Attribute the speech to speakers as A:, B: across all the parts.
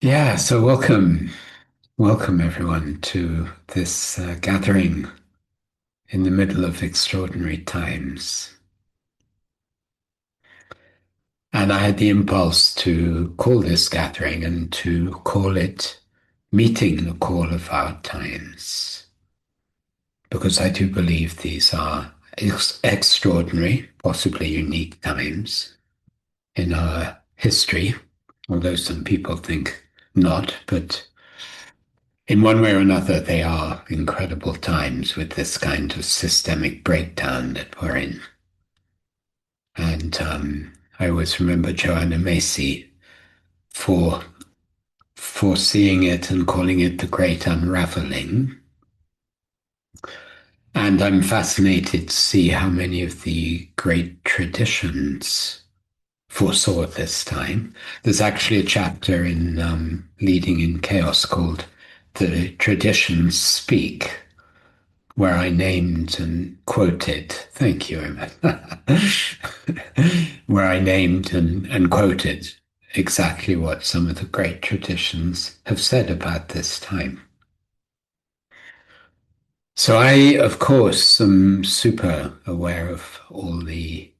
A: Yeah, so welcome everyone to this gathering in the middle of extraordinary times. And I had the impulse to call this gathering and to call it Meeting the Call of Our Times, because I do believe these are extraordinary, possibly unique times in our history, although some people think not, but in one way or another, they are incredible times with this kind of systemic breakdown that we're in. And I always remember Joanna Macy for foreseeing it and calling it the Great Unraveling. And I'm fascinated to see how many of the great traditions foresaw this time. There's actually a chapter in Leading in Chaos called The Traditions Speak, where I named and quoted, thank you, Emma, where I named and quoted exactly what some of the great traditions have said about this time. So I, of course, am super aware of all the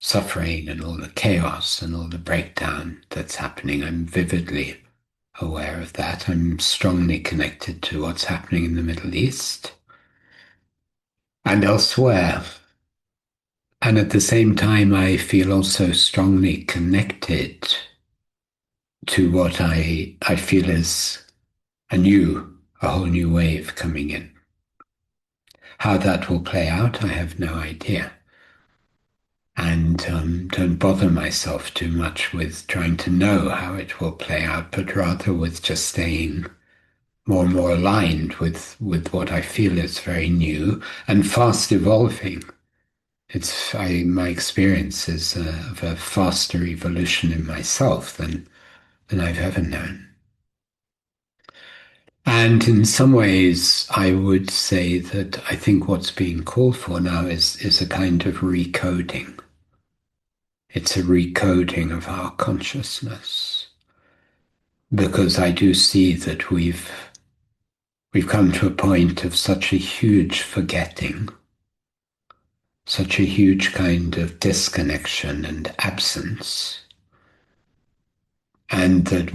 A: suffering and all the chaos and all the breakdown that's happening. I'm vividly aware of that. I'm strongly connected to what's happening in the Middle East and elsewhere. And at the same time, I feel also strongly connected to what I feel is a whole new wave coming in. How that will play out, I have no idea. And don't bother myself too much with trying to know how it will play out, but rather with just staying more and more aligned with what I feel is very new and fast evolving. My experience is of a faster evolution in myself than I've ever known. And in some ways, I would say that I think what's being called for now is a kind of recoding. It's a recoding of our consciousness. Because I do see that we've come to a point of such a huge forgetting, such a huge kind of disconnection and absence, and that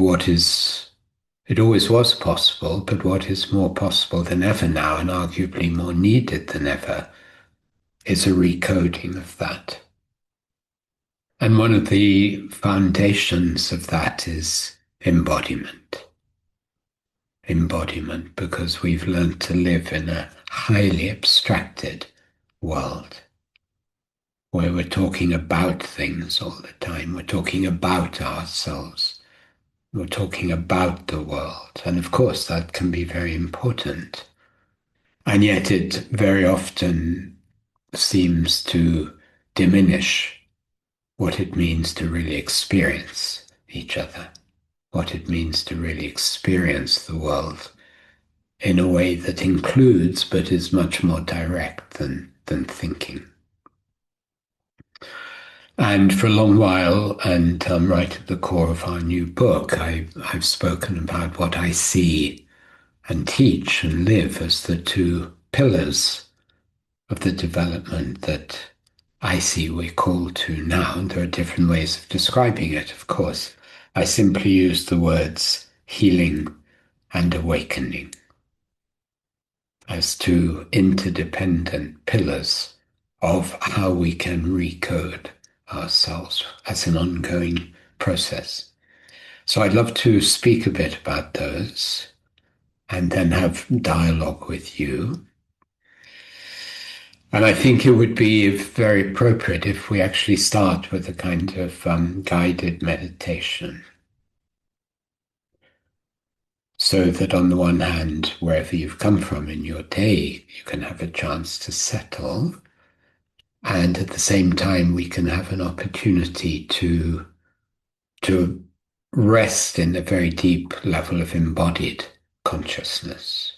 A: it always was possible, but what is more possible than ever now, and arguably more needed than ever, is a recoding of that. And one of the foundations of that is embodiment. Embodiment, because we've learned to live in a highly abstracted world where we're talking about things all the time. We're talking about ourselves. We're talking about the world. And of course, that can be very important. And yet, it very often seems to diminish what it means to really experience each other, what it means to really experience the world in a way that includes but is much more direct than thinking. And for a long while, and right at the core of our new book, I've spoken about what I see and teach and live as the two pillars of the development that I see we're called to now. And there are different ways of describing it, of course. I simply use the words healing and awakening as two interdependent pillars of how we can recode ourselves as an ongoing process. So I'd love to speak a bit about those and then have dialogue with you. And I think it would be very appropriate if we actually start with a kind of guided meditation. So that on the one hand, wherever you've come from in your day, you can have a chance to settle. And at the same time, we can have an opportunity to rest in a very deep level of embodied consciousness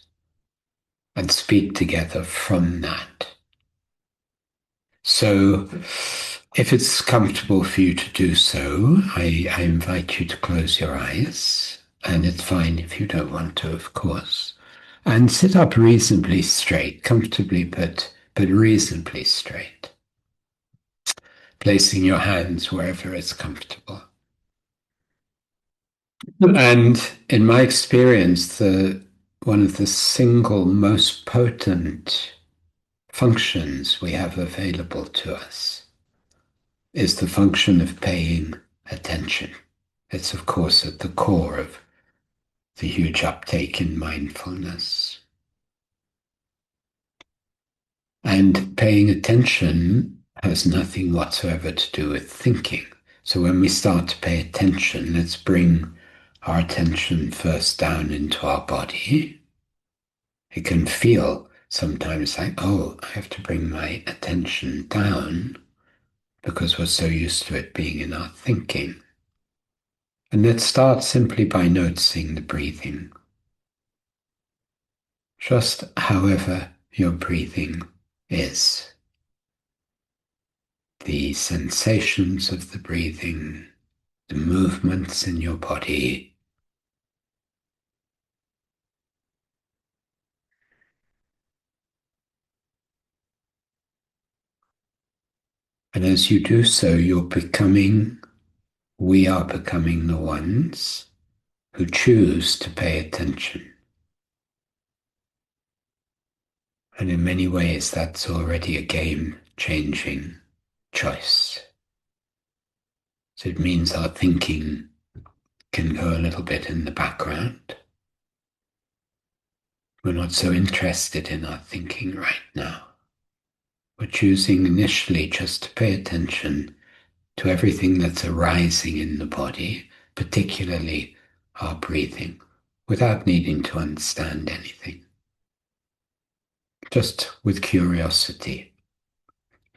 A: and speak together from that. So, if it's comfortable for you to do so, I invite you to close your eyes And it's fine if you don't want to, of course. And sit up reasonably straight, comfortably, but reasonably straight, placing your hands wherever it's comfortable. And in my experience, one of the single most potent functions we have available to us is the function of paying attention. It's, of course, at the core of the huge uptake in mindfulness. And paying attention has nothing whatsoever to do with thinking. So when we start to pay attention, let's bring our attention first down into our body. It can feel sometimes like, oh, I have to bring my attention down because we're so used to it being in our thinking. And let's start simply by noticing the breathing. Just however your breathing is. The sensations of the breathing, the movements in your body. And as you do so, we are becoming the ones who choose to pay attention. And in many ways, that's already a game-changing choice. So it means our thinking can go a little bit in the background. We're not so interested in our thinking right now. We're choosing initially just to pay attention to everything that's arising in the body, particularly our breathing, without needing to understand anything. Just with curiosity.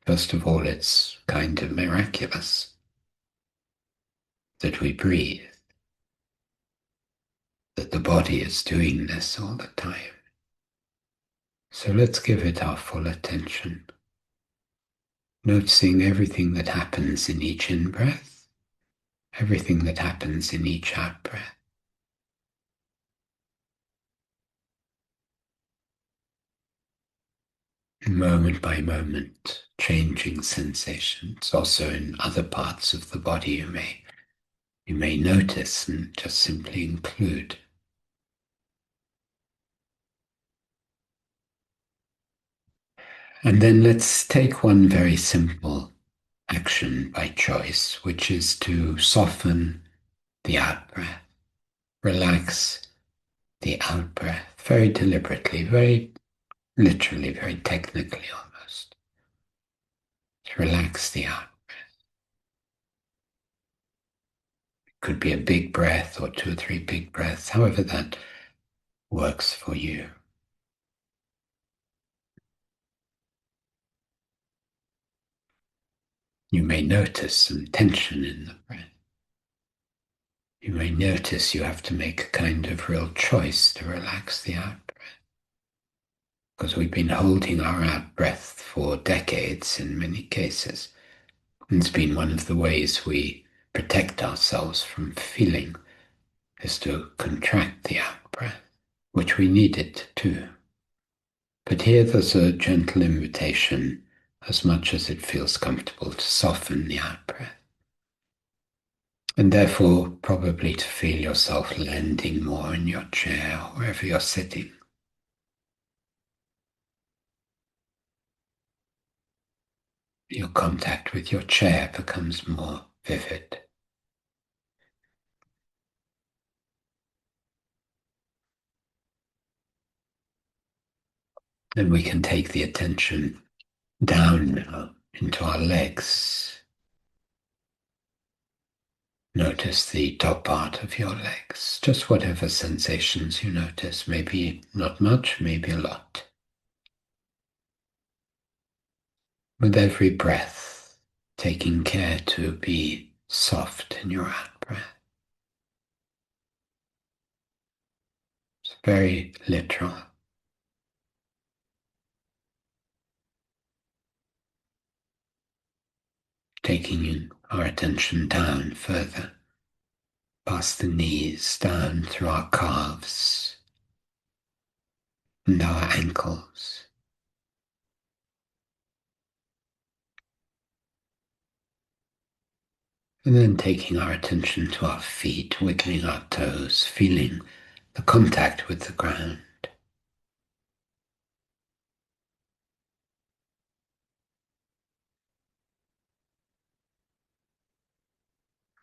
A: First of all, it's kind of miraculous that we breathe, that the body is doing this all the time. So let's give it our full attention, noticing everything that happens in each in-breath, everything that happens in each out-breath. Moment by moment, changing sensations. Also in other parts of the body you may notice and just simply include. And then let's take one very simple action by choice, which is to soften the out-breath, relax the out-breath very deliberately, very literally, very technically almost. To relax the out. Could be a big breath or two or three big breaths, however that works for you. You may notice some tension in the breath. You may notice you have to make a kind of real choice to relax the out breath. Because we've been holding our out breath for decades in many cases. And it's been one of the ways we protect ourselves from feeling is to contract the out breath, which we need it too. But here there's a gentle invitation, as much as it feels comfortable, to soften the out breath. And therefore, probably to feel yourself landing more in your chair or wherever you're sitting. Your contact with your chair becomes more vivid. And we can take the attention down now into our legs. Notice the top part of your legs, just whatever sensations you notice, maybe not much, maybe a lot. With every breath, taking care to be soft in your out breath. It's very literal. Taking our attention down further past the knees, down through our calves and our ankles. And then taking our attention to our feet, wiggling our toes, feeling the contact with the ground.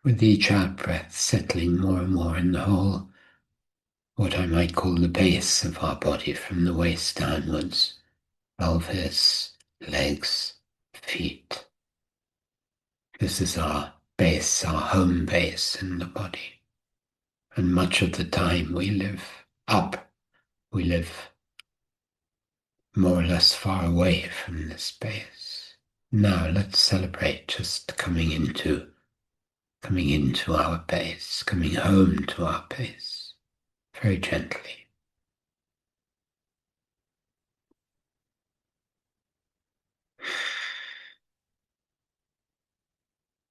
A: With each out breath, settling more and more in the whole, what I might call the base of our body from the waist downwards, pelvis, legs, feet. This is our base, our home base in the body. And much of the time we live up, we live more or less far away from this base. Now let's celebrate just coming into our base, coming home to our base, very gently.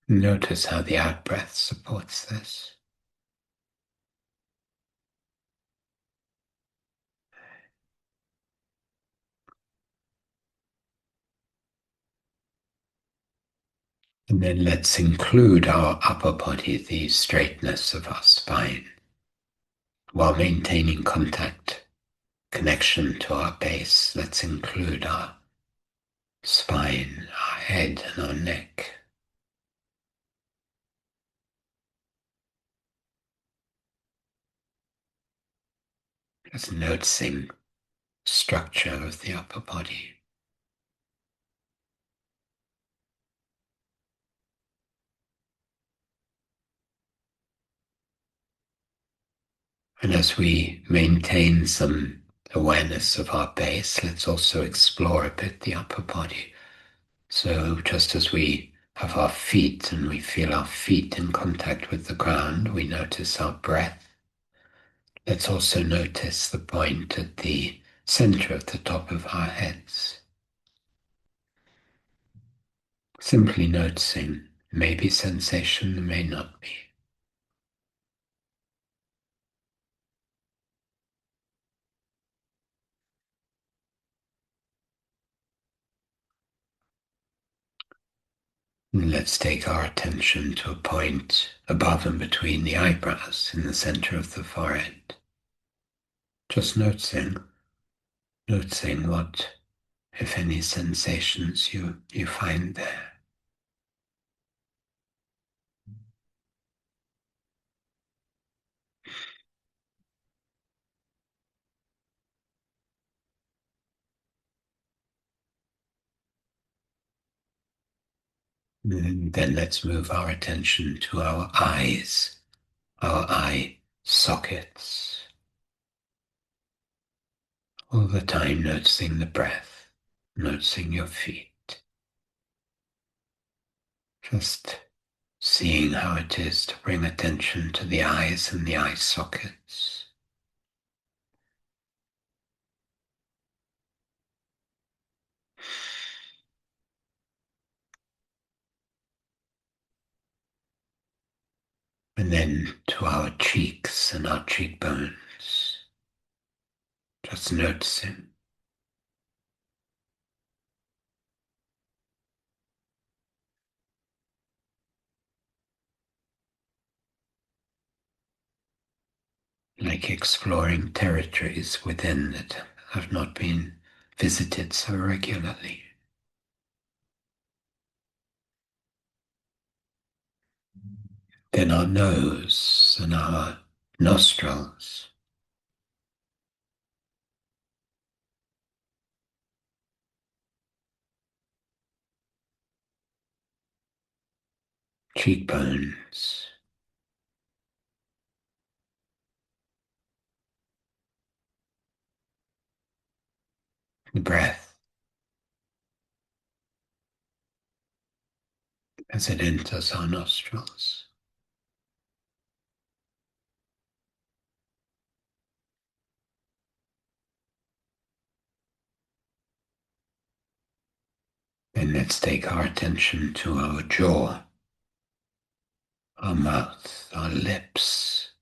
A: Notice how the out-breath supports this. And then let's include our upper body, the straightness of our spine, while maintaining contact, connection to our base. Let's include our spine, our head, and our neck. Just noticing structure of the upper body. And as we maintain some awareness of our base, let's also explore a bit the upper body. So just as we have our feet and we feel our feet in contact with the ground, we notice our breath. Let's also notice the point at the center of the top of our heads. Simply noticing, maybe sensation, may not be. And let's take our attention to a point above and between the eyebrows in the center of the forehead. Just noticing what, if any, sensations you find there. And then let's move our attention to our eyes, our eye sockets. All the time noticing the breath, noticing your feet. Just seeing how it is to bring attention to the eyes and the eye sockets. And then to our cheeks and our cheekbones. Just noticing. Like exploring territories within that have not been visited so regularly. Then our nose and our nostrils, cheekbones, the breath as it enters our nostrils. Then let's take our attention to our jaw, our mouth, our lips,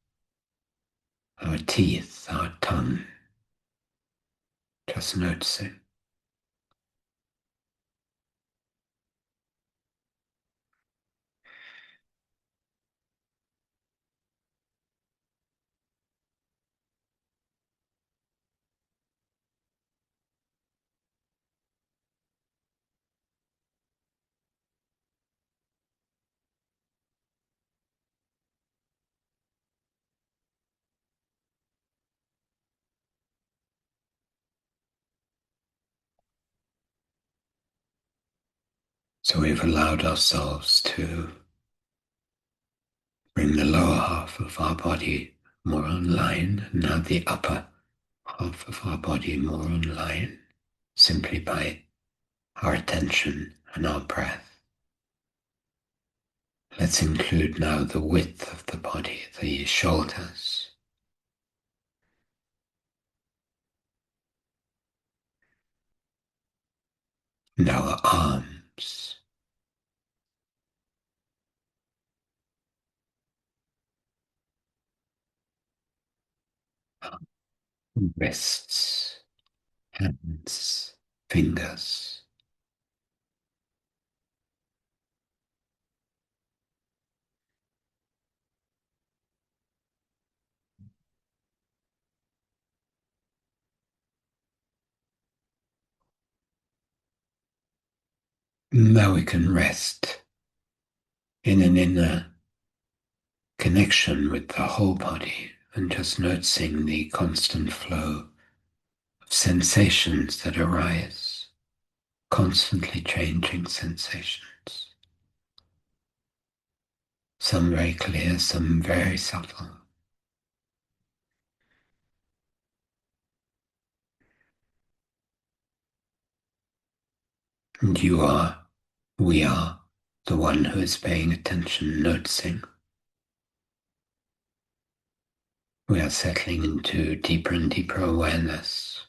A: our teeth, our tongue, just noticing. So we've allowed ourselves to bring the lower half of our body more online, and now the upper half of our body more online, simply by our attention and our breath. Let's include now the width of the body, the shoulders, and our arms, wrists, hands, fingers. Now we can rest in an inner connection with the whole body and just noticing the constant flow of sensations that arise, constantly changing sensations. Some very clear, some very subtle. And we are the one who is paying attention, noticing. We are settling into deeper and deeper awareness.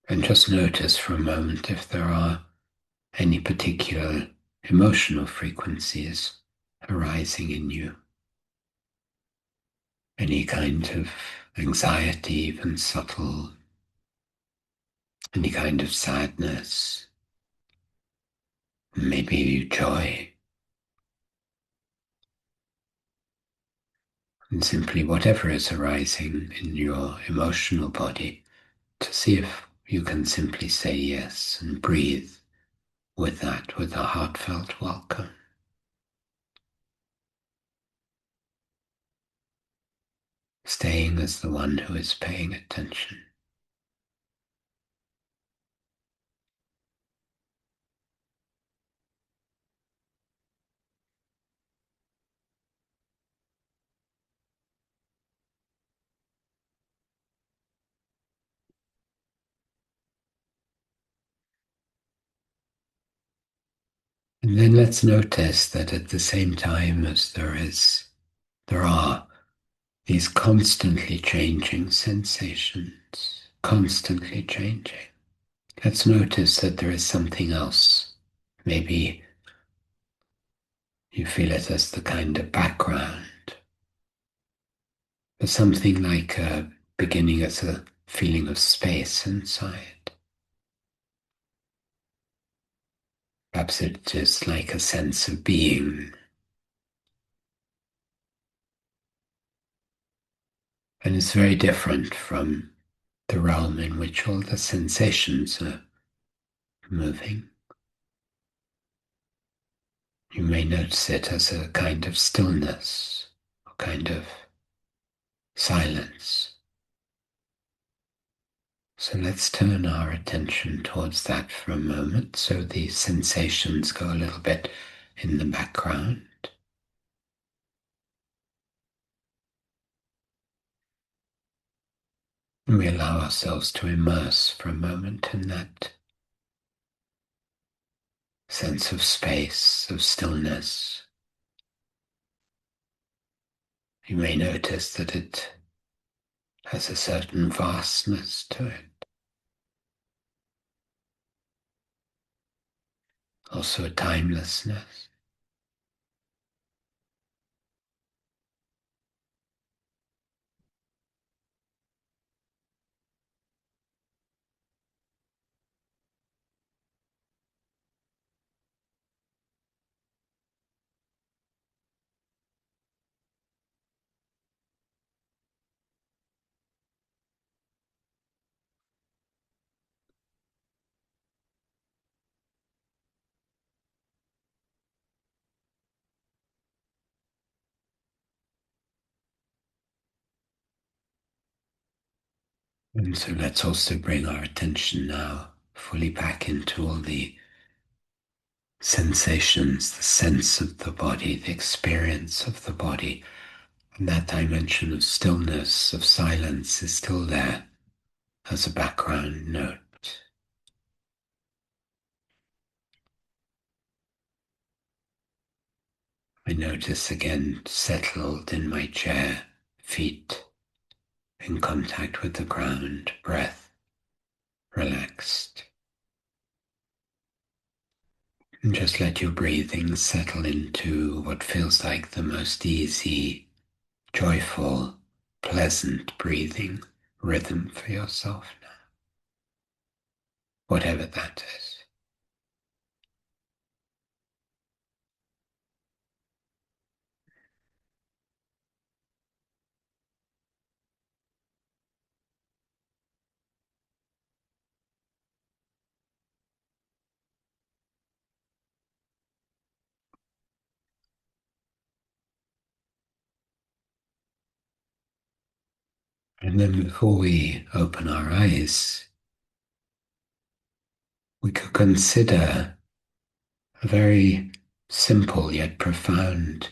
A: And just notice for a moment if there are any particular emotional frequencies arising in you. Any kind of anxiety, even subtle, any kind of sadness, maybe joy, and simply whatever is arising in your emotional body, to see if you can simply say yes and breathe with that, with a heartfelt welcome. Staying as the one who is paying attention. And then let's notice that at the same time as there are these constantly changing sensations, constantly changing. Let's notice that there is something else. Maybe you feel it as the kind of background, but something like beginning as a feeling of space inside. Perhaps it's just like a sense of being. And it's very different from the realm in which all the sensations are moving. You may notice it as a kind of stillness, a kind of silence. So let's turn our attention towards that for a moment, so the sensations go a little bit in the background. And we allow ourselves to immerse for a moment in that sense of space, of stillness. You may notice that it has a certain vastness to it. also a timelessness. And so let's also bring our attention now fully back into all the sensations, the sense of the body, the experience of the body. And that dimension of stillness, of silence is still there as a background note. I notice again settled in my chair, feet in contact with the ground, breath relaxed. And just let your breathing settle into what feels like the most easy, joyful, pleasant breathing rhythm for yourself now, whatever that is. And then before we open our eyes, we could consider a very simple yet profound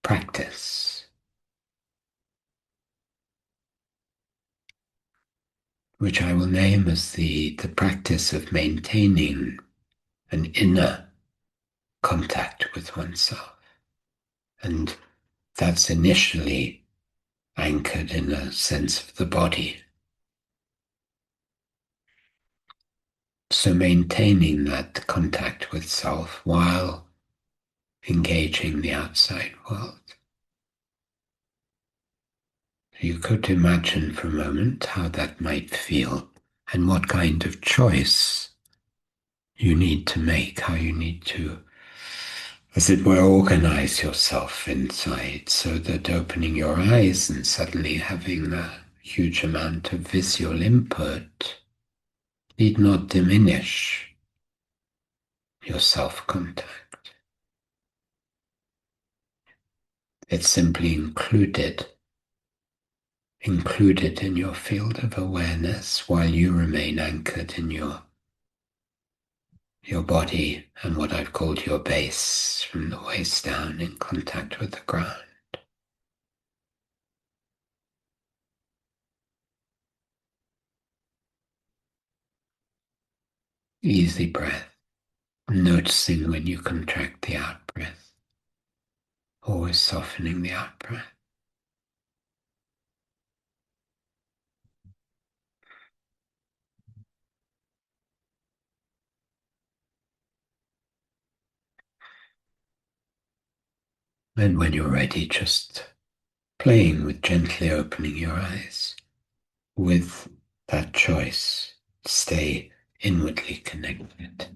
A: practice, which I will name as the practice of maintaining an inner contact with oneself. And that's initially anchored in a sense of the body. So maintaining that contact with self while engaging the outside world. You could imagine for a moment how that might feel and what kind of choice you need to make, how you need to, as it were, organize yourself inside so that opening your eyes and suddenly having a huge amount of visual input need not diminish your self-contact. It's simply included in your field of awareness while you remain anchored in your body and what I've called your base from the waist down in contact with the ground. Easy breath, noticing when you contract the out breath, always softening the out breath. And when you're ready, just playing with gently opening your eyes with that choice to stay inwardly connected.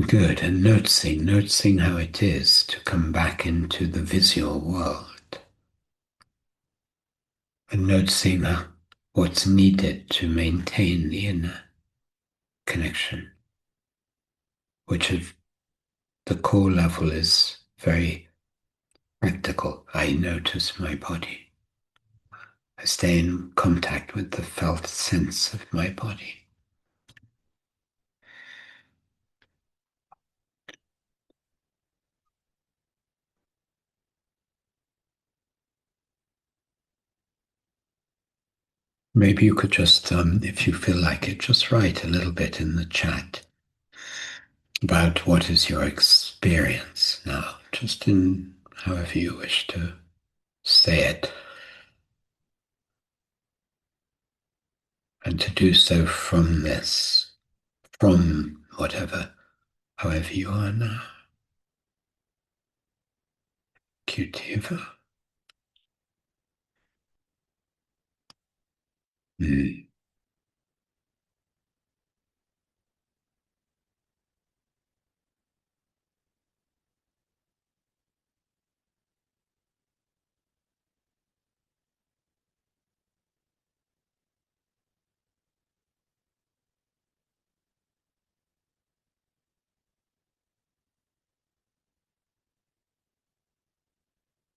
A: Good, and noticing how it is to come back into the visual world, and noticing what's needed to maintain the inner connection, which at the core level is very practical. I notice my body. I stay in contact with the felt sense of my body. Maybe you could just, if you feel like it, just write a little bit in the chat about what is your experience now, just in however you wish to say it, and to do so from this, from whatever, however you are now. Cutiva. Mm.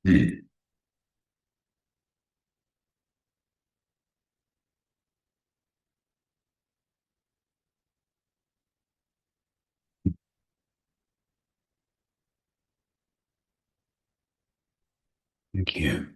A: Mm. Thank you.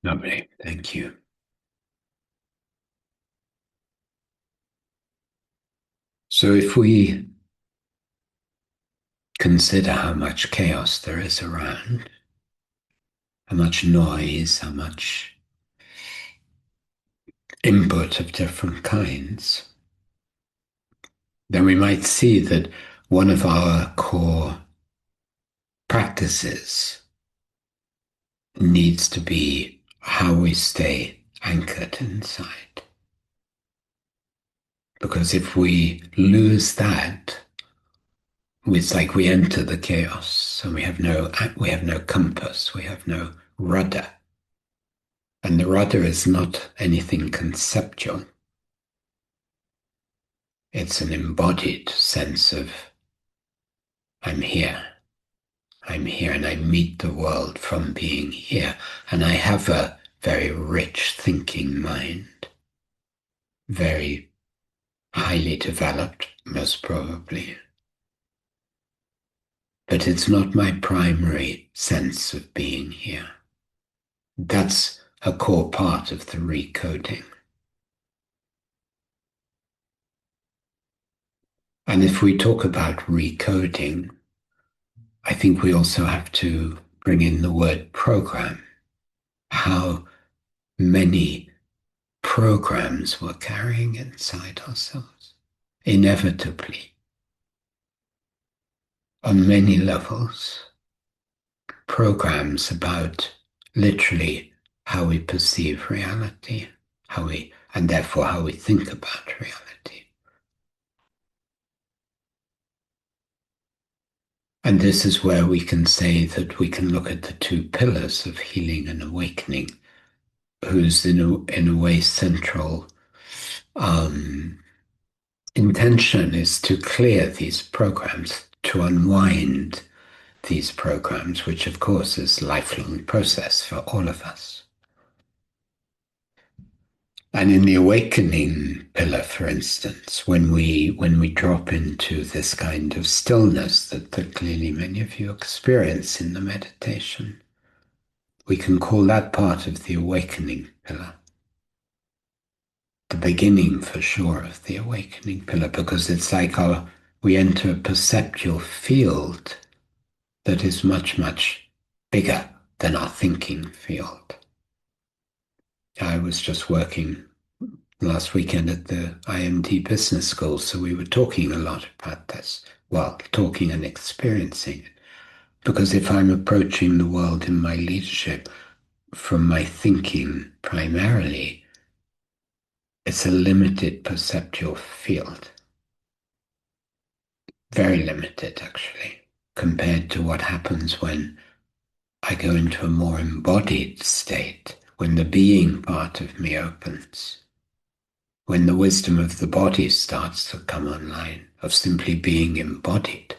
A: Lovely. Thank you. So if we consider how much chaos there is around, how much noise, how much input of different kinds, then we might see that one of our core practices needs to be how we stay anchored inside. Because if we lose that, it's like we enter the chaos and we have no compass, we have no rudder. And the rudder is not anything conceptual. It's an embodied sense of I'm here. I'm here and I meet the world from being here. And I have a very rich thinking mind, very highly developed, most probably. But it's not my primary sense of being here. That's a core part of the recoding. And if we talk about recoding, I think we also have to bring in the word program. How many programs we're carrying inside ourselves, inevitably, on many levels. Programs about literally how we perceive reality, and therefore how we think about reality. And this is where we can say that we can look at the two pillars of healing and awakening, whose in a way central intention is to clear these programs, to unwind these programs, which of course is a lifelong process for all of us. And in the awakening pillar, for instance, when we drop into this kind of stillness that clearly many of you experience in the meditation, we can call that part of the awakening pillar. The beginning, for sure, of the awakening pillar, because it's like we enter a perceptual field that is much, much bigger than our thinking field. I was just working last weekend at the IMD Business School, so we were talking a lot about this. Well, talking and experiencing it. Because if I'm approaching the world in my leadership from my thinking primarily, it's a limited perceptual field. Very limited, actually, compared to what happens when I go into a more embodied state, when the being part of me opens, when the wisdom of the body starts to come online, of simply being embodied,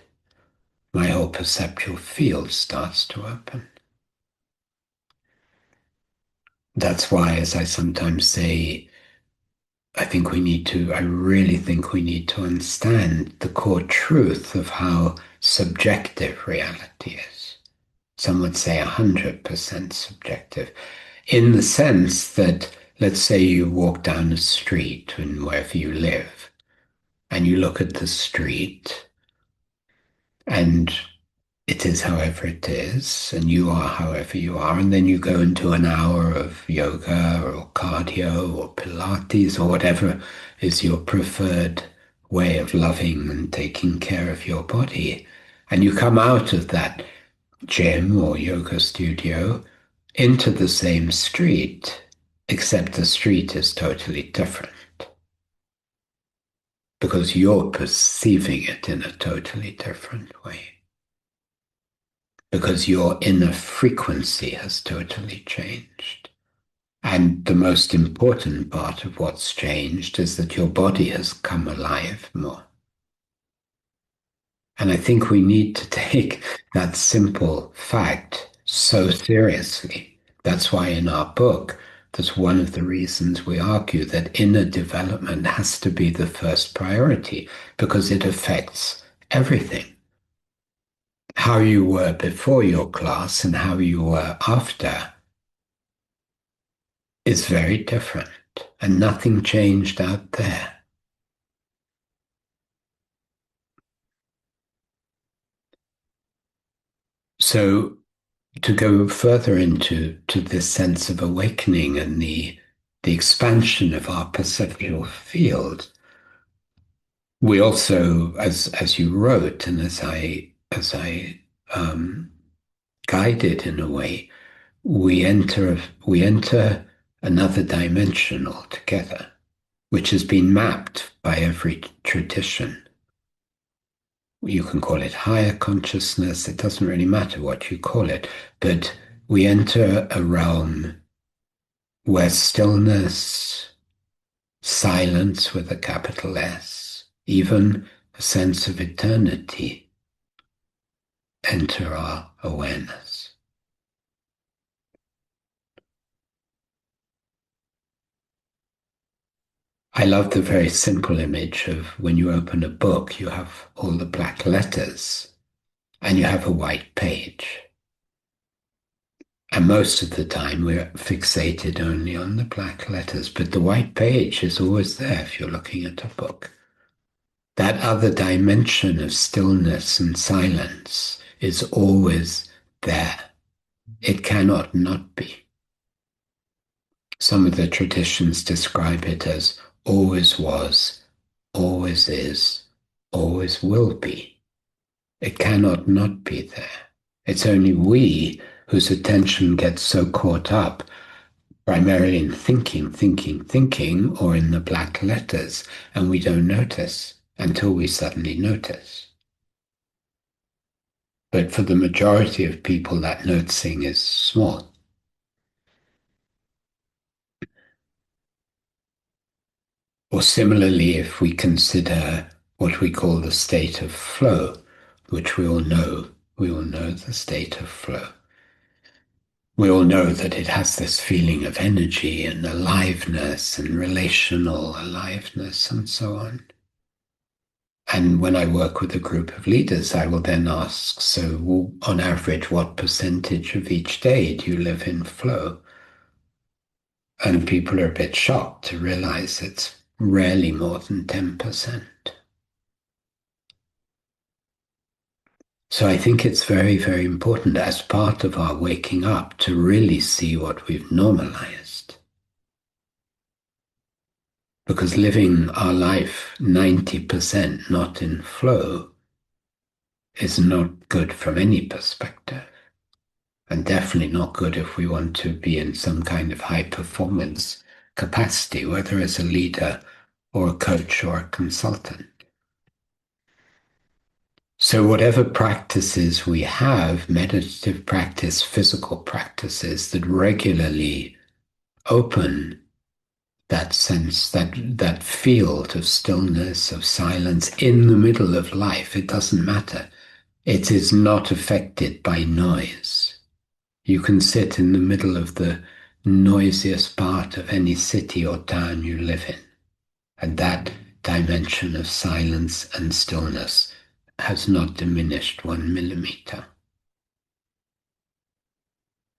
A: my whole perceptual field starts to open. That's why, as I sometimes say, I really think we need to understand the core truth of how subjective reality is. Some would say 100% subjective, in the sense that, let's say you walk down a street and wherever you live, and you look at the street, and it is however it is, and you are however you are, and then you go into an hour of yoga or cardio or Pilates or whatever is your preferred way of loving and taking care of your body. And you come out of that gym or yoga studio into the same street, except the street is totally different because you're perceiving it in a totally different way. Because your inner frequency has totally changed. And the most important part of what's changed is that your body has come alive more. And I think we need to take that simple fact so seriously. That's why in our book, that's one of the reasons we argue that inner development has to be the first priority because it affects everything. How you were before your class and how you were after is very different, and nothing changed out there. So to go further into this sense of awakening and the expansion of our perceptual field, we also, as you wrote and as I guided in a way, we enter another dimension altogether, which has been mapped by every tradition. You can call it higher consciousness, it doesn't really matter what you call it, but we enter a realm where stillness, silence with a capital S, even a sense of eternity enter our awareness. I love the very simple image of when you open a book, you have all the black letters and you have a white page. And most of the time we're fixated only on the black letters, but the white page is always there if you're looking at a book. That other dimension of stillness and silence is always there. It cannot not be. Some of the traditions describe it as always was, always is, always will be. It cannot not be there. It's only we whose attention gets so caught up primarily in thinking, thinking, thinking, or in the black letters, and we don't notice until we suddenly notice. But for the majority of people, that noticing is small. Or similarly, if we consider what we call the state of flow, which we all know the state of flow. We all know that it has this feeling of energy and aliveness and relational aliveness and so on. And when I work with a group of leaders, I will then ask, so on average, what percentage of each day do you live in flow? And people are a bit shocked to realize it's rarely more than 10%. So I think it's very, very important as part of our waking up to really see what we've normalized. Because living our life 90% not in flow is not good from any perspective. And definitely not good if we want to be in some kind of high performance capacity, whether as a leader or a coach or a consultant. So whatever practices we have, meditative practice, physical practices that regularly open that sense, that field of stillness, of silence in the middle of life, it doesn't matter It is not affected by noise. You can sit in the middle of the noisiest part of any city or town you live in, and that dimension of silence and stillness has not diminished 1 millimeter.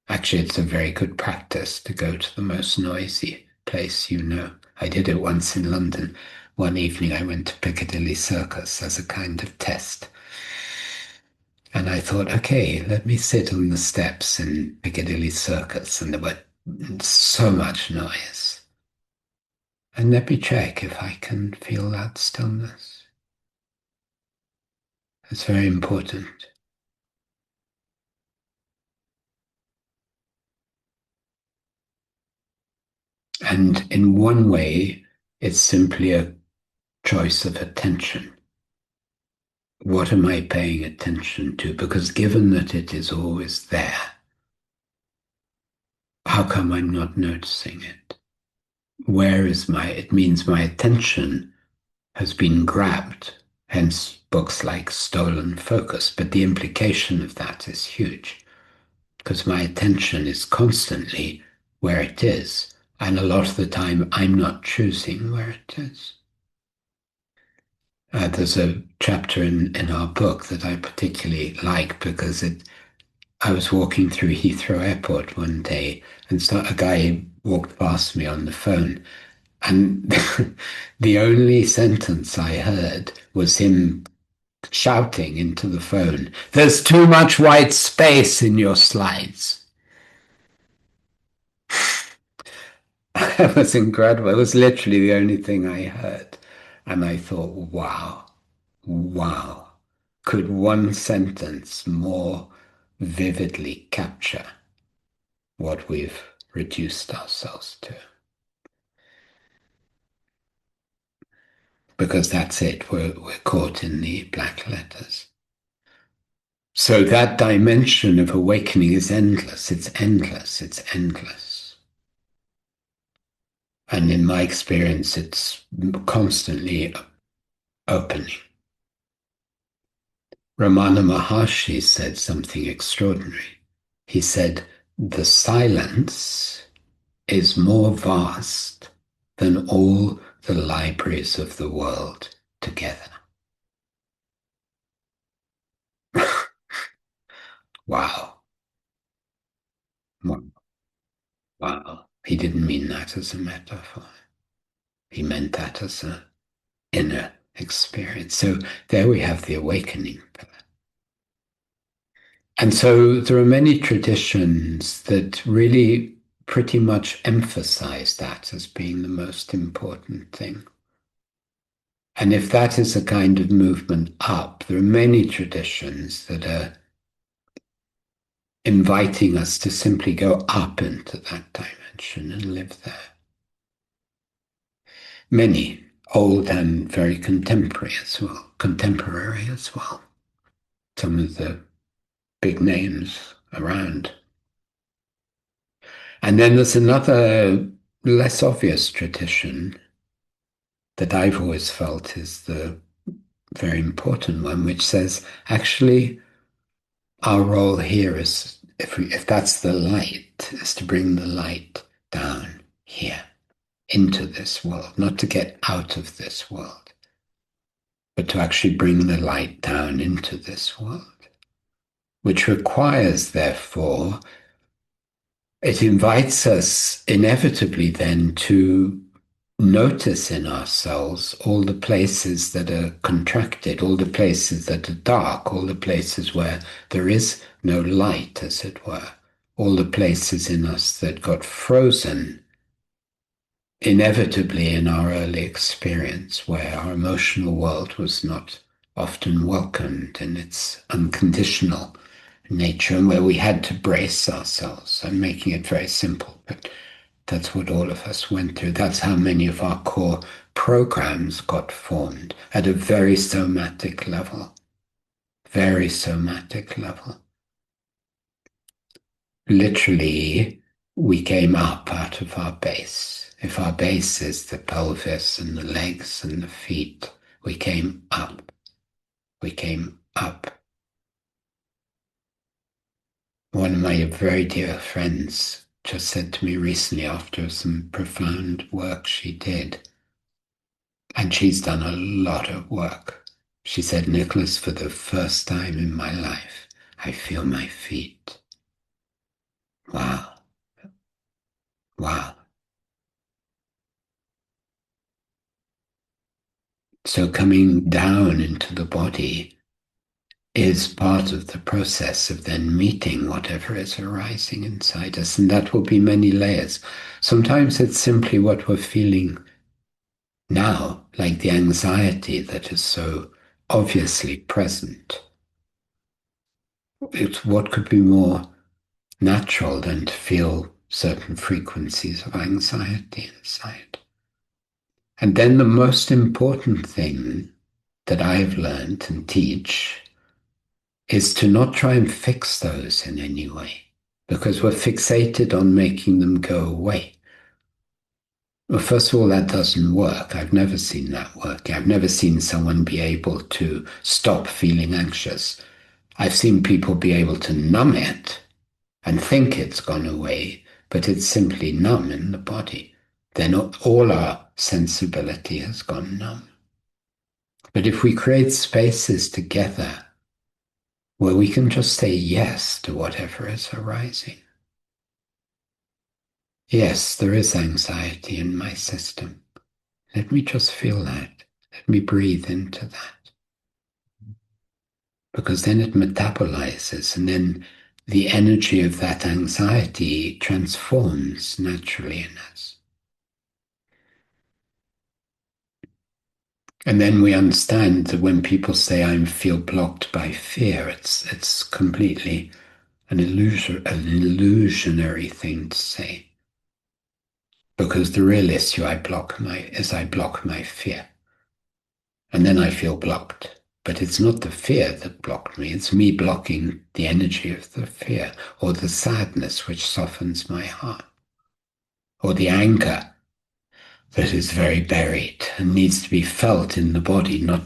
A: Actually, it's a very good practice to go to the most noisy place you know. I did it once in London. One evening I went to Piccadilly Circus as a kind of test. And I thought, okay, let me sit on the steps in Piccadilly Circus, and there were so much noise. And let me check if I can feel that stillness. It's very important. And in one way, it's simply a choice of attention. What am I paying attention to? Because given that it is always there, how come I'm not noticing it? Where is it means my attention has been grabbed, hence books like Stolen Focus. But the implication of that is huge because my attention is constantly where it is. And a lot of the time, I'm not choosing where it is. There's a chapter in our book that I particularly like because I was walking through Heathrow Airport one day and a guy walked past me on the phone. And the only sentence I heard was him shouting into the phone, "There's too much white space in your slides." It was incredible. It was literally the only thing I heard. And I thought, wow, wow. Could one sentence more vividly capture what we've reduced ourselves to? Because that's it. We're caught in the black letters. So that dimension of awakening is endless. It's endless. It's endless. And in my experience, it's constantly opening. Ramana Maharshi said something extraordinary. He said, the silence is more vast than all the libraries of the world together. Wow. Wow. He didn't mean that as a metaphor. He meant that as an inner experience. So there we have the awakening. And so there are many traditions that really pretty much emphasize that as being the most important thing. And if that is a kind of movement up, there are many traditions that are inviting us to simply go up into that dimension and live there. Many, old and very contemporary as well. Some of the big names around. And then there's another less obvious tradition that I've always felt is the very important one, which says actually our role here is, if that's the light, is to bring the light down here into this world, not to get out of this world, but to actually bring the light down into this world, which requires, therefore, it invites us inevitably then to notice in ourselves all the places that are contracted, all the places that are dark, all the places where there is no light, as it were, all the places in us that got frozen inevitably in our early experience, where our emotional world was not often welcomed in its unconditional nature, and where we had to brace ourselves. I'm making it very simple, but that's what all of us went through. That's how many of our core programs got formed at a very somatic level. Very somatic level. Literally, we came up out of our base. If our base is the pelvis and the legs and the feet, we came up. We came up. One of my very dear friends just said to me recently after some profound work she did, and she's done a lot of work. She said, Nicholas, for the first time in my life, I feel my feet. Wow, wow. So coming down into the body is part of the process of then meeting whatever is arising inside us, and that will be many layers. Sometimes it's simply what we're feeling now, like the anxiety that is so obviously present. It's what could be more natural than to feel certain frequencies of anxiety inside. And then the most important thing that I've learned and teach is to not try and fix those in any way, because we're fixated on making them go away. Well, first of all, that doesn't work. I've never seen that work. I've never seen someone be able to stop feeling anxious. I've seen people be able to numb it and think it's gone away, but it's simply numb in the body. Then all our sensibility has gone numb. But if we create spaces together where we can just say yes to whatever is arising. Yes, there is anxiety in my system. Let me just feel that. Let me breathe into that. Because then it metabolizes, and then the energy of that anxiety transforms naturally in us. And then we understand that when people say I feel blocked by fear, it's completely an illusionary thing to say. Because the real issue I block my fear. And then I feel blocked. But it's not the fear that blocked me, it's me blocking the energy of the fear, or the sadness which softens my heart, or the anger that is very buried and needs to be felt in the body, not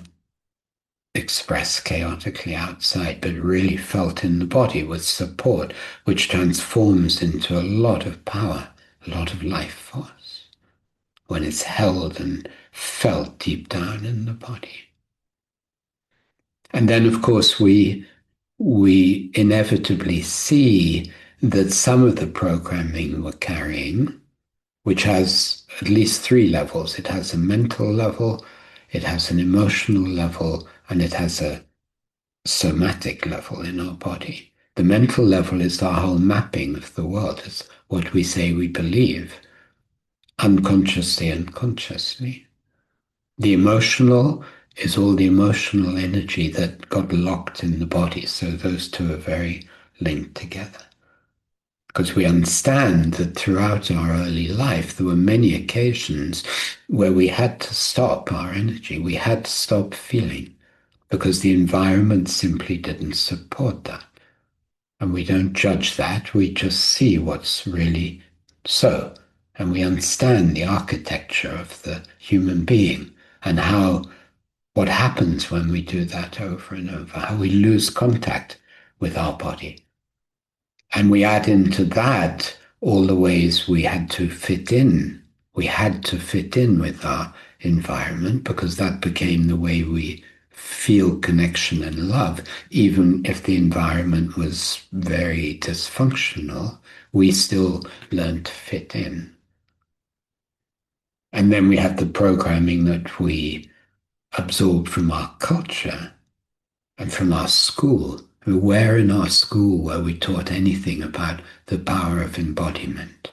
A: expressed chaotically outside, but really felt in the body with support, which transforms into a lot of power, a lot of life force, when it's held and felt deep down in the body. And then, of course, we inevitably see that some of the programming we're carrying, which has at least three levels. It has a mental level, it has an emotional level, and it has a somatic level in our body. The mental level is our whole mapping of the world. It's what we say we believe, unconsciously and consciously. The emotional is all the emotional energy that got locked in the body. So those two are very linked together. Because we understand that throughout our early life, there were many occasions where we had to stop our energy. We had to stop feeling because the environment simply didn't support that. And we don't judge that. We just see what's really so. And we understand the architecture of the human being and what happens when we do that over and over, how we lose contact with our body. And we add into that all the ways we had to fit in. We had to fit in with our environment because that became the way we feel connection and love. Even if the environment was very dysfunctional, we still learned to fit in. And then we have the programming that we absorb from our culture and from our school. Where in our school were we taught anything about the power of embodiment,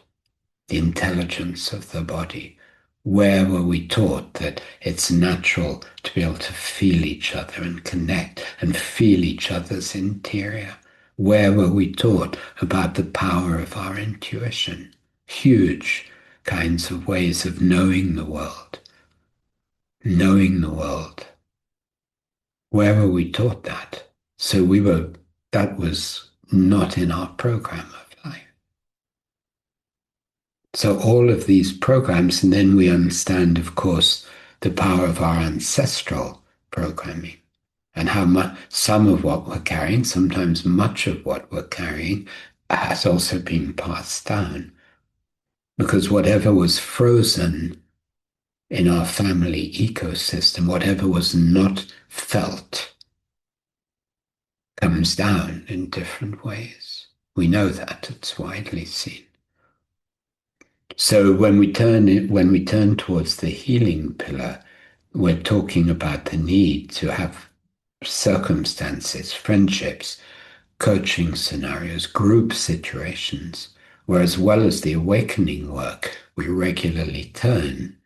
A: the intelligence of the body? Where were we taught that it's natural to be able to feel each other and connect and feel each other's interior? Where were we taught about the power of our intuition? Huge kinds of ways of knowing the world. Knowing the world. Where were we taught that? So that was not in our program of life. So all of these programs, and then we understand, of course, the power of our ancestral programming and how much, some of what we're carrying, sometimes much of what we're carrying, has also been passed down because whatever was frozen in our family ecosystem, whatever was not felt, comes down in different ways. We know that it's widely seen. So when we turn towards the healing pillar, we're talking about the need to have circumstances, friendships, coaching scenarios, group situations, where as well as the awakening work, we regularly turn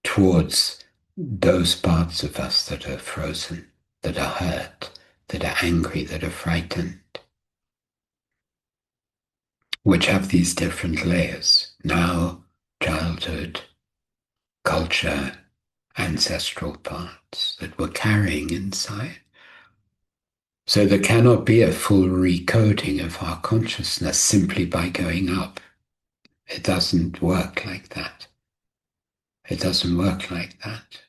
A: towards those parts of us that are frozen, that are hurt, that are angry, that are frightened, which have these different layers now, childhood, culture, ancestral parts that we're carrying inside. So there cannot be a full recoding of our consciousness simply by going up. It doesn't work like that. It doesn't work like that.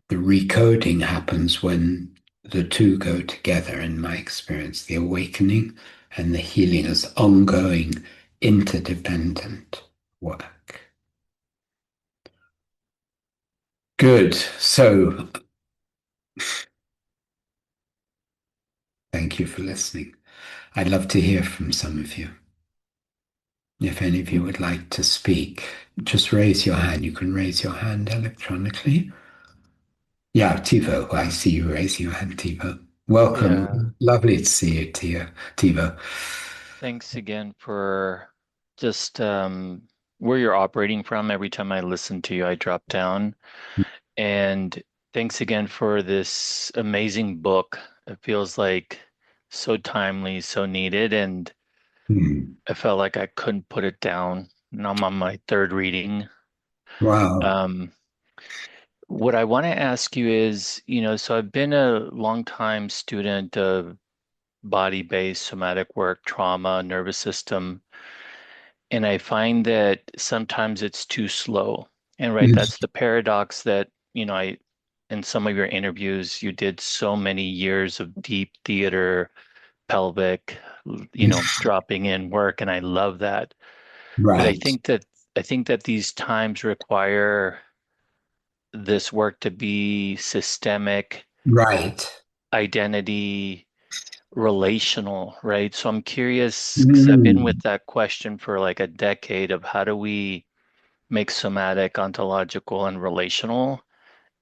A: The recoding happens when the two go together, in my experience, the awakening and the healing as ongoing, interdependent work. Good. So thank you for listening. I'd love to hear from some of you. If any of you would like to speak, just raise your hand. You can raise your hand electronically. Yeah, Tivo, I see you raising your hand, Tivo.
B: Yeah,
A: Welcome. Lovely to see you, Tivo.
B: thanks again for just where you're operating from. Every time I listen to you, I drop down. And thanks again for this amazing book. It feels like so timely, so needed, and
A: Hmm.
B: I felt like I couldn't put it down. And I'm on my third reading.
A: Wow.
B: Um, what I want to ask you is, so I've been a long time student of body-based somatic work, trauma, nervous system. And I find that sometimes it's too slow. And right,
A: Mm.
B: that's the paradox that, in some of your interviews, you did so many years of deep theater, pelvic, dropping in work, and I love that. But I
A: Right,
B: think that these times require this work to be systemic,
A: right.
B: identity, relational, right? So I'm curious because I've been with
A: Mm.
B: that question for like a decade of how do we make somatic, ontological, and relational,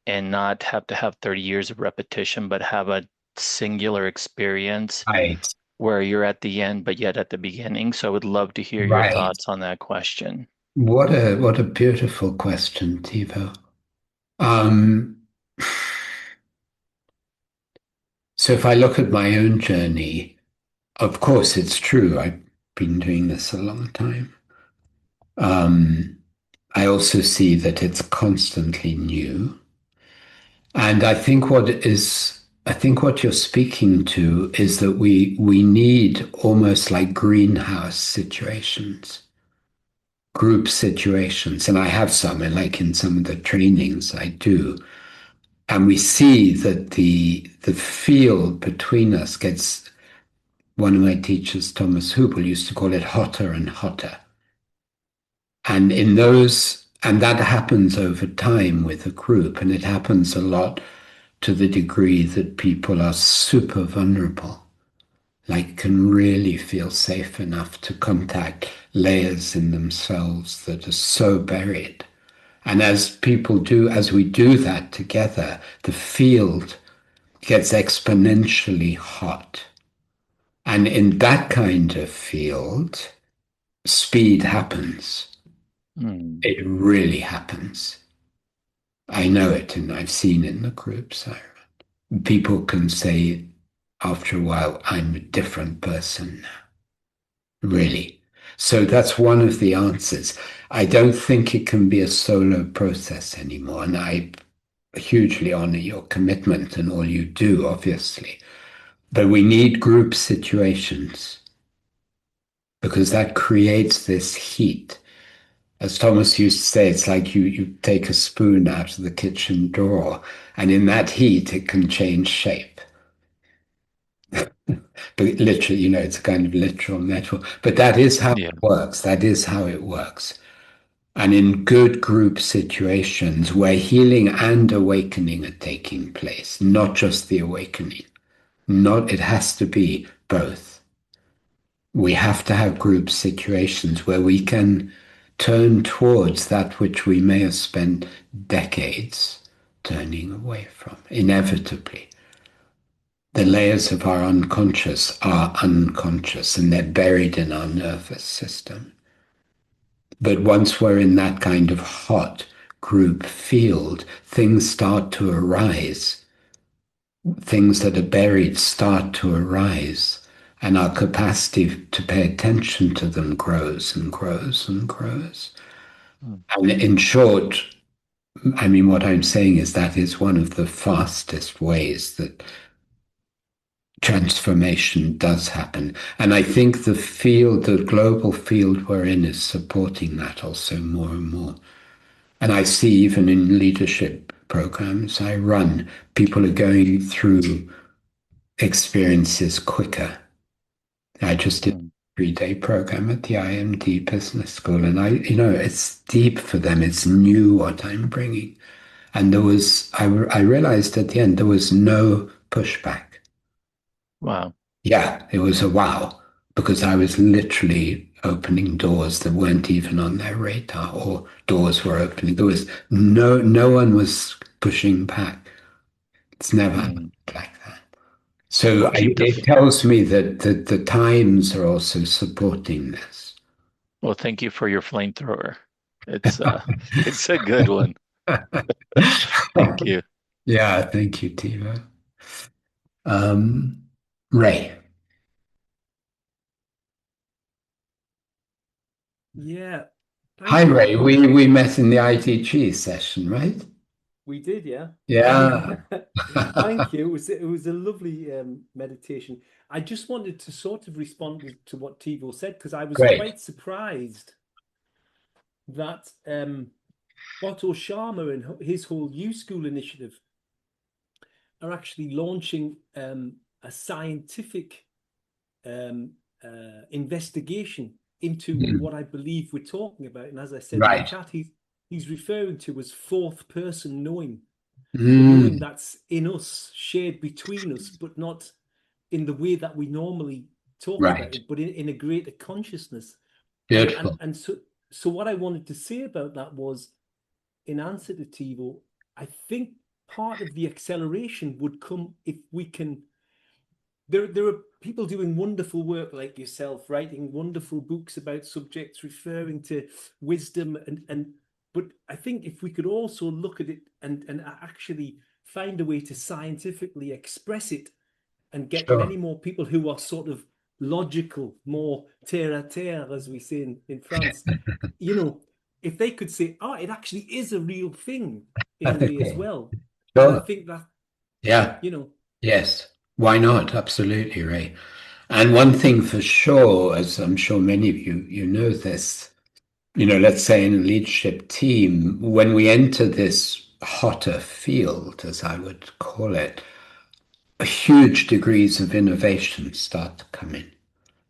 B: and not have to have 30 years of repetition, but have a singular experience
A: Right,
B: where you're at the end, but yet at the beginning. So I would love to hear your
A: right.
B: thoughts on that question.
A: What a beautiful question, Tivo. Um, so if I look at my own journey, of course it's true. I've been doing this a long time. Um, I also see that it's constantly new. And I think what you're speaking to is that we need almost like greenhouse situations, group situations. And I have some, and like in some of the trainings I do. And we see that the field between us gets, one of my teachers, Thomas Hoople, used to call it hotter and hotter. And and that happens over time with a group, and it happens a lot to the degree that people are super vulnerable, like can really feel safe enough to contact layers in themselves that are so buried. And as we do that together, the field gets exponentially hot. And in that kind of field, speed happens.
B: Hmm.
A: It really happens. I know it, and I've seen in the groups. People can say after a while, I'm a different person now, really. So that's one of the answers. I don't think it can be a solo process anymore. And I hugely honor your commitment and all you do, obviously. But we need group situations because that creates this heat. As Thomas used to say, it's like you take a spoon out of the kitchen drawer, and in that heat, it can change shape. But literally, it's a kind of literal metaphor. But that is how
B: Yeah.
A: it works. That is how it works. And in good group situations where healing and awakening are taking place, not just the awakening, not it has to be both. We have to have group situations where we can turn towards that which we may have spent decades turning away from, inevitably. The layers of our unconscious are unconscious and they're buried in our nervous system. But once we're in that kind of hot group field, things start to arise. Things that are buried start to arise, and our capacity to pay attention to them grows and grows and grows.
B: Mm.
A: And in short, I mean, what I'm saying is that is one of the fastest ways that transformation does happen. And I think the field, the global field we're in, is supporting that also more and more. And I see even in leadership programs I run, people are going through experiences quicker. I just did a
B: Mm.
A: 3-day program at the IMD Business School, and it's deep for them. It's new what I'm bringing. And I realized at the end, there was no pushback.
B: Wow.
A: Yeah, it was a wow, because I was literally opening doors that weren't even on their radar, or doors were opening. There was no one was pushing back. It's never happened
B: Mm.
A: like that. So
B: Well, keep the
A: it tells me that the times are also supporting this.
B: well, thank you for your flamethrower. It's it's a good one. Thank you.
A: Yeah, thank you, Tiva. Um, Ray.
C: Yeah,
A: Hi,
C: thank you.
A: Ray. We met in the ITG session, right?
C: We did, yeah.
A: Yeah.
C: Thank you. It was a lovely meditation. I just wanted to sort of respond to what Tivo said because I was
A: Great.
C: quite surprised that Otto Sharma and his whole U School initiative are actually launching a scientific um, investigation into
A: Mm,
C: what I believe we're talking about. And as I said in the
A: right.
C: chat, he's referring to as fourth person knowing, the knowing
A: Mm,
C: that's in us, shared between us, but not in the way that we normally talk about
A: right.
C: it, but in a greater consciousness. And and
A: Beautiful.
C: and so what I wanted to say about that was, in answer to Tivo, I think part of the acceleration would come if we can. There are people doing wonderful work like yourself, writing wonderful books about subjects, referring to wisdom, and but I think if we could also look at it and actually find a way to scientifically express it and get
A: Sure.
C: many more people who are sort of logical, more terre à terre, as we say in France, you know, if they could say, oh, it actually is a real thing in a way as
A: Okay.
C: well, then I
A: Sure.
C: think that,
A: Yeah.
C: you know,
A: Yes. Why not? Absolutely, Ray. And one thing for sure, as I'm sure many of you know this, let's say in a leadership team, when we enter this hotter field, as I would call it, huge degrees of innovation start to come in,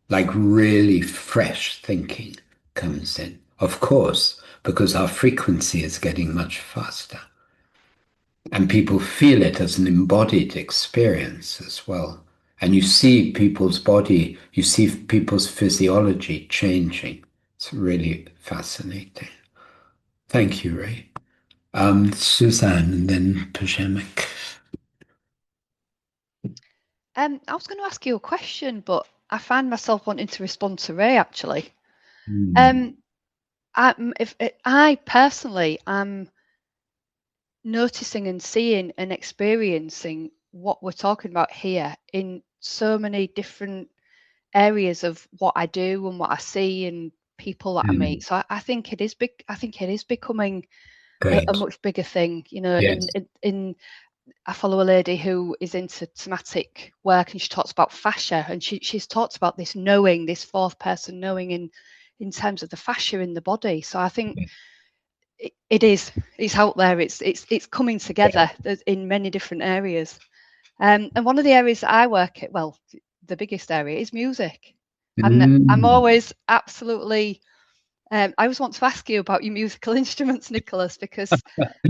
A: like really fresh thinking comes in. Of course, because our frequency is getting much faster. And people feel it as an embodied experience as well. And you see people's body, you see people's physiology changing. It's really fascinating. Thank you, Ray. Suzanne and then Pajemic.
D: I was going to ask you a question, but I find myself wanting to respond to Ray actually.
A: Mm,
D: Um, I personally am noticing and seeing and experiencing what we're talking about here in so many different areas of what I do and what I see and people that I
A: mm,
D: meet. So I think it is big. I think it is becoming a
A: great.
D: much bigger thing. You know,
A: Yes.
D: in I follow a lady who is into somatic work and she talks about fascia and she's talked about this knowing, this fourth person knowing in terms of the fascia in the body. So I think it's out there. It's coming
A: Yeah.
D: together in many different areas. And one of the areas that I work at, well, the biggest area is music. And I'm always absolutely, I always want to ask you about your musical instruments, Nicholas, because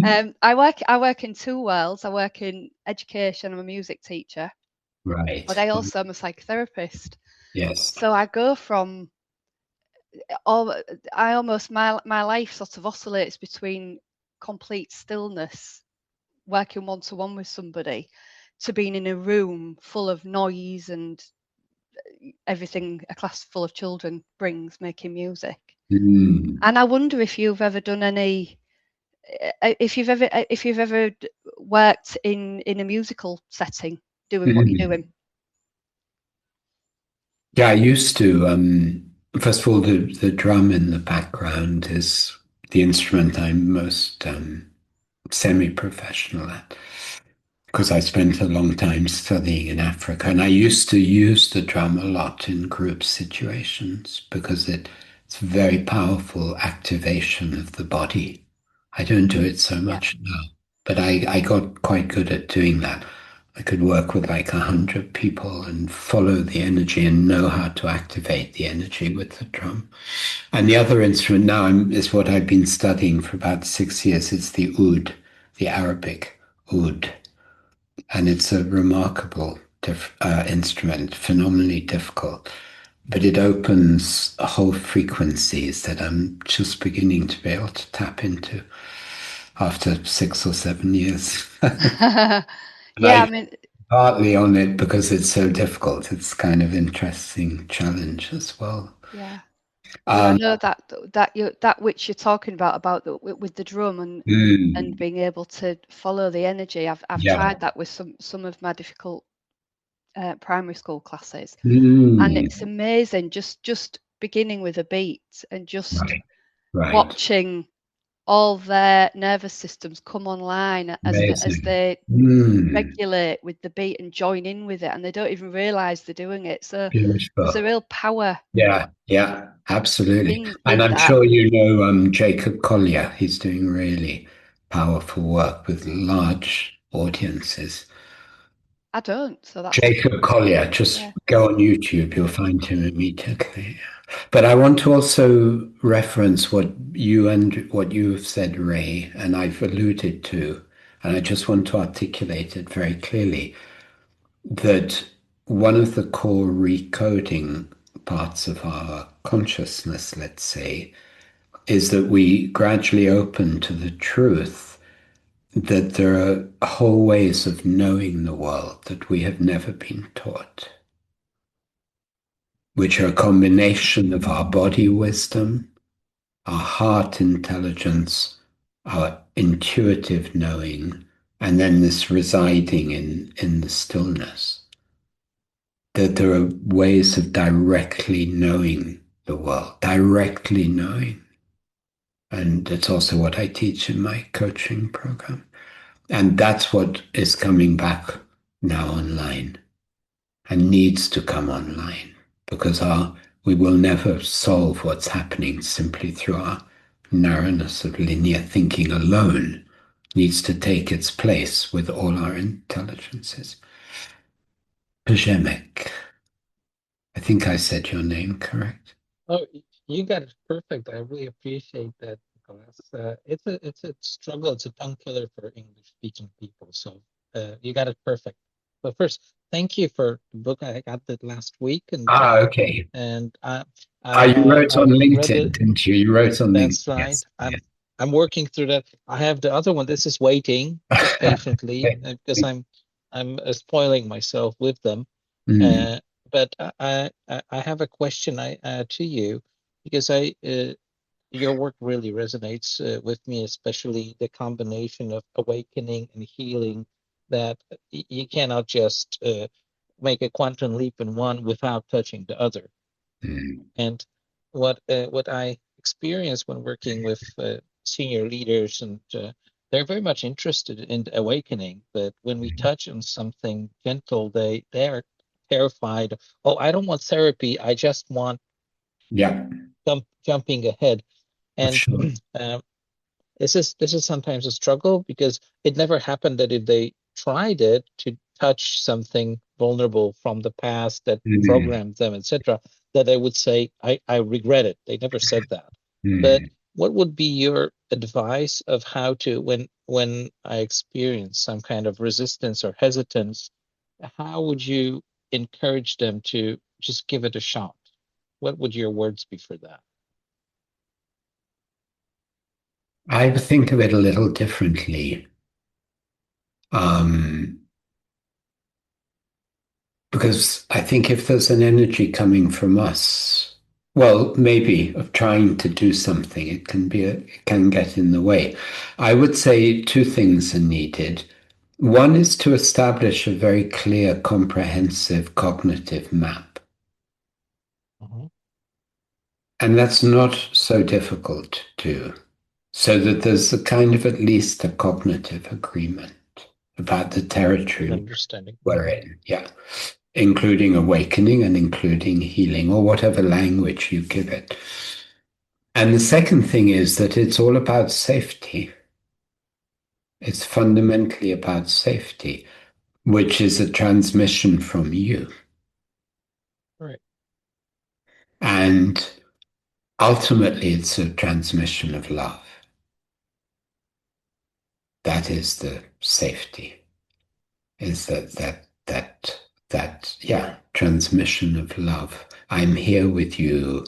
D: I work in two worlds. I work in education. I'm a music teacher,
A: Right.
D: but I also am a psychotherapist.
A: Yes.
D: So I go from my life sort of oscillates between complete stillness, working one-to-one with somebody, to being in a room full of noise and everything a class full of children brings, making music. And I wonder if you've ever done any, if you've ever worked in a musical setting, doing what you're doing.
A: Yeah, I used to. First of all, the drum in the background is the instrument I'm most semi-professional at, because I spent a long time studying in Africa, and I used to use the drum a lot in group situations because it's a very powerful activation of the body. I don't do it so much now, but I got quite good at doing that. I could work with like 100 people and follow the energy and know how to activate the energy with the drum. And the other instrument now is what I've been studying for about 6 years. It's the oud, the Arabic oud. And it's a remarkable instrument, phenomenally difficult. But it opens whole frequencies that I'm just beginning to be able to tap into after 6 or 7 years. And
D: Yeah, I
A: I
D: mean,
A: partly on it because it's so difficult. It's kind of interesting challenge as well.
D: yeah. No, I
A: Um,
D: know that which you're talking about with the drum and being able to follow the energy. I've
A: yeah.
D: tried that with some of my difficult primary school classes, and
A: Mm,
D: it's amazing. Just beginning with a beat and just
A: right, right.
D: watching all their nervous systems come online as
A: Amazing.
D: they
A: Mm,
D: regulate with the beat and join in with it, and they don't even realize they're doing it. So there's a
A: beautiful.
D: real power
A: Yeah, yeah, absolutely. And
D: in
A: I'm
D: that.
A: sure you know Jacob Collier. He's doing really powerful work with large audiences.
D: I don't, so that's
A: Jacob Collier, just
D: yeah.
A: go on YouTube, you'll find him immediately. But I want to also reference what you have said, Ray, and I've alluded to, and I just want to articulate it very clearly, that one of the core recoding parts of our consciousness, let's say, is that we gradually open to the truth that there are whole ways of knowing the world that we have never been taught, which are a combination of our body wisdom, our heart intelligence, our intuitive knowing, and then this residing in the stillness. That there are ways of directly knowing the world, directly knowing. And it's also what I teach in my coaching program. And that's what is coming back now online and needs to come online because we will never solve what's happening simply through our narrowness of linear thinking alone. Needs to take its place with all our intelligences. Pajemic. I think I said your name correct.
E: Oh, you got it perfect. I really appreciate that, Nicholas. It's a struggle. It's a tongue killer for English speaking people. So you got it perfect. But first, thank you for the book. I got that last week,
A: Okay.
E: and
A: You wrote on
E: I've read
A: LinkedIn,
E: it.
A: didn't you? You wrote on LinkedIn.
E: That's right.
A: Yes. Yes.
E: I'm working through that. I have the other one. This is waiting just patiently because I'm spoiling myself with them.
A: Mm,
E: Uh, but I have a question to you because your work really resonates with me, especially the combination of awakening and healing that you cannot just make a quantum leap in one without touching the other.
A: mm,
E: And what I experience when working with senior leaders, and they're very much interested in awakening, but when we touch on something gentle, they're terrified. Oh, I don't want therapy. I just want
A: yeah,
E: jumping ahead.
A: for
E: And
A: sure.
E: um, this is sometimes a struggle because it never happened that if they tried it to touch something vulnerable from the past that
A: Mm,
E: programmed them, etc., that they would say, I regret it. They never said that. But
A: mm.
E: what would be your advice of how to, when I experience some kind of resistance or hesitance, how would you encourage them to just give it a shot? What would your words be for that?
A: I think of it a little differently. Because I think if there's an energy coming from us, well, maybe of trying to do something, it can get in the way. I would say two things are needed. One is to establish a very clear, comprehensive cognitive map.
E: Mhm.
A: And that's not so difficult to do, so that there's a kind of at least a cognitive agreement about the
E: An
A: territory
E: understanding.
A: we're in. Yeah. Including awakening and including healing, or whatever language you give it. And the second thing is that it's all about safety. It's fundamentally about safety, which is a transmission from you.
E: Right.
A: And ultimately, it's a transmission of love. That is the safety, is that transmission of love. I'm here with you,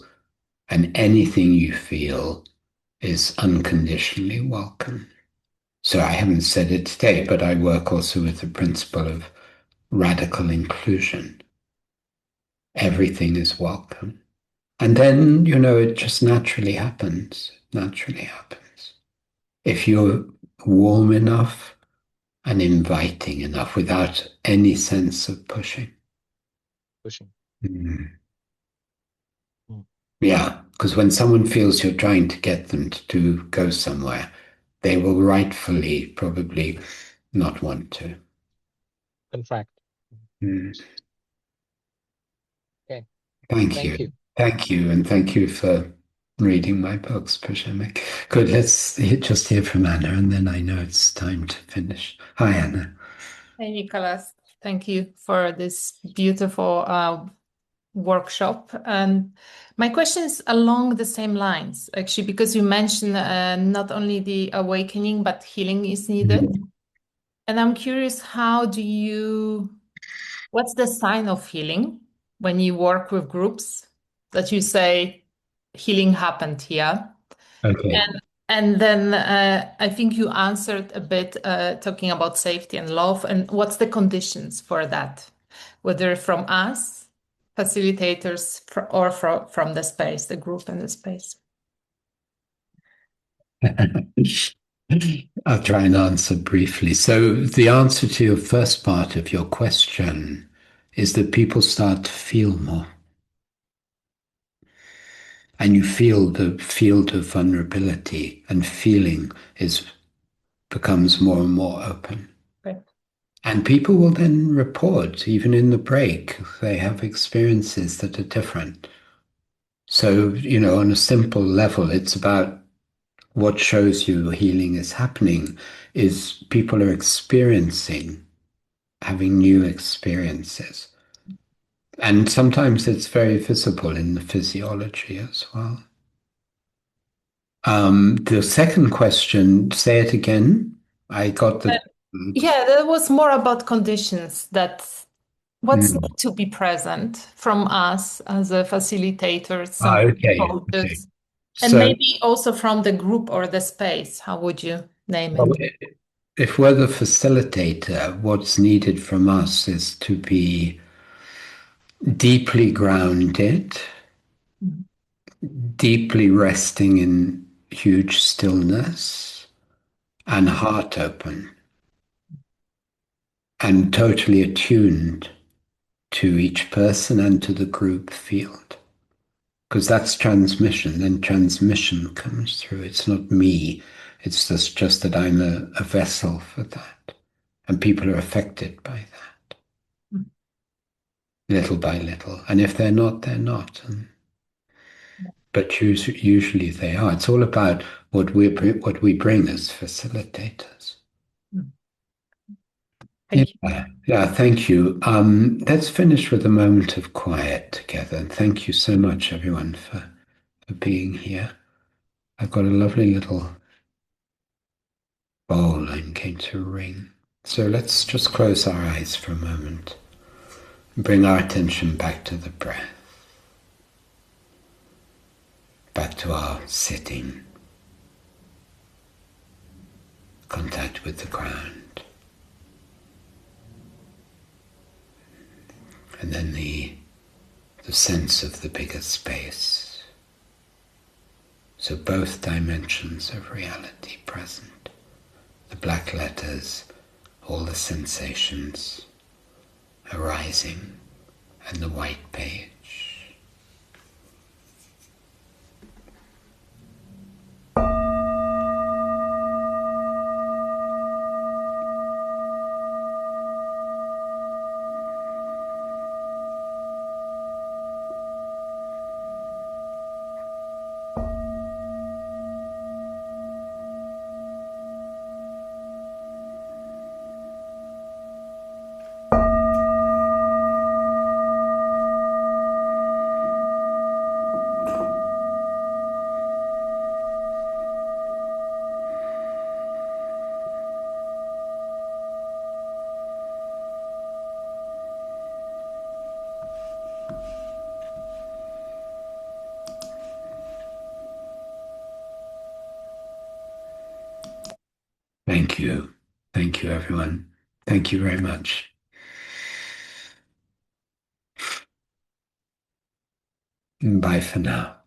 A: and anything you feel is unconditionally welcome. So I haven't said it today, but I work also with the principle of radical inclusion. Everything is welcome. And then, it just naturally happens. Naturally happens. If you're warm enough and inviting enough without any sense of pushing.
E: Pushing.
A: Mm.
E: Mm.
A: Yeah, because when someone feels you're trying to get them to go somewhere, they will rightfully probably not want to.
E: Contract.
A: Mm.
E: Okay.
A: Thank you.
E: Thank you.
A: Thank you. And thank you for reading my books, Prashemik. Good. Let's just hear from Anna, and then I know it's time to finish. Hi, Anna.
F: Hey, Nicholas. Thank you for this beautiful workshop. And my question is along the same lines, actually, because you mentioned not only the awakening, but healing is needed. And I'm curious, what's the sign of healing when you work with groups that you say healing happened here?
A: Okay.
F: And then I think you answered a bit talking about safety and love, and what's the conditions for that, whether from us, facilitators, or from the space, the group and the space.
A: I'll try and answer briefly. So, the answer to your first part of your question is that people start to feel more. And you feel the field of vulnerability, and feeling becomes more and more open.
F: Okay.
A: And people will then report, even in the break, they have experiences that are different. So, on a simple level, it's about what shows you healing is happening is people are having new experiences. And sometimes it's very visible in the physiology as well. The second question, say it again. I got the.
F: Yeah, that was more about conditions that what's
A: Mm.
F: need to be present from us as a facilitator, some
A: Okay.
F: coaches, and
A: So,
F: maybe also from the group or the space. How would you name
A: well,
F: it?
A: if we're the facilitator, what's needed from us is to be deeply grounded,
F: Mhm.
A: deeply resting in huge stillness, and heart open, and totally attuned to each person and to the group field. Because that's transmission, then transmission comes through. It's not me, it's just that I'm a vessel for that. And people are affected by that,
F: Mhm.
A: little by little. And if they're not, they're not. But usually they are. It's all about what we bring as facilitators.
F: Thank you.
A: Yeah, thank you. Let's finish with a moment of quiet together. And thank you so much, everyone, for being here. I've got a lovely little bowl I'm going to ring. So let's just close our eyes for a moment and bring our attention back to the breath, back to our sitting, contact with the ground, and then the sense of the bigger space. So both dimensions of reality present, the black letters, all the sensations arising, and the white page. Thank you. Thank you, everyone. Thank you very much. Bye for now.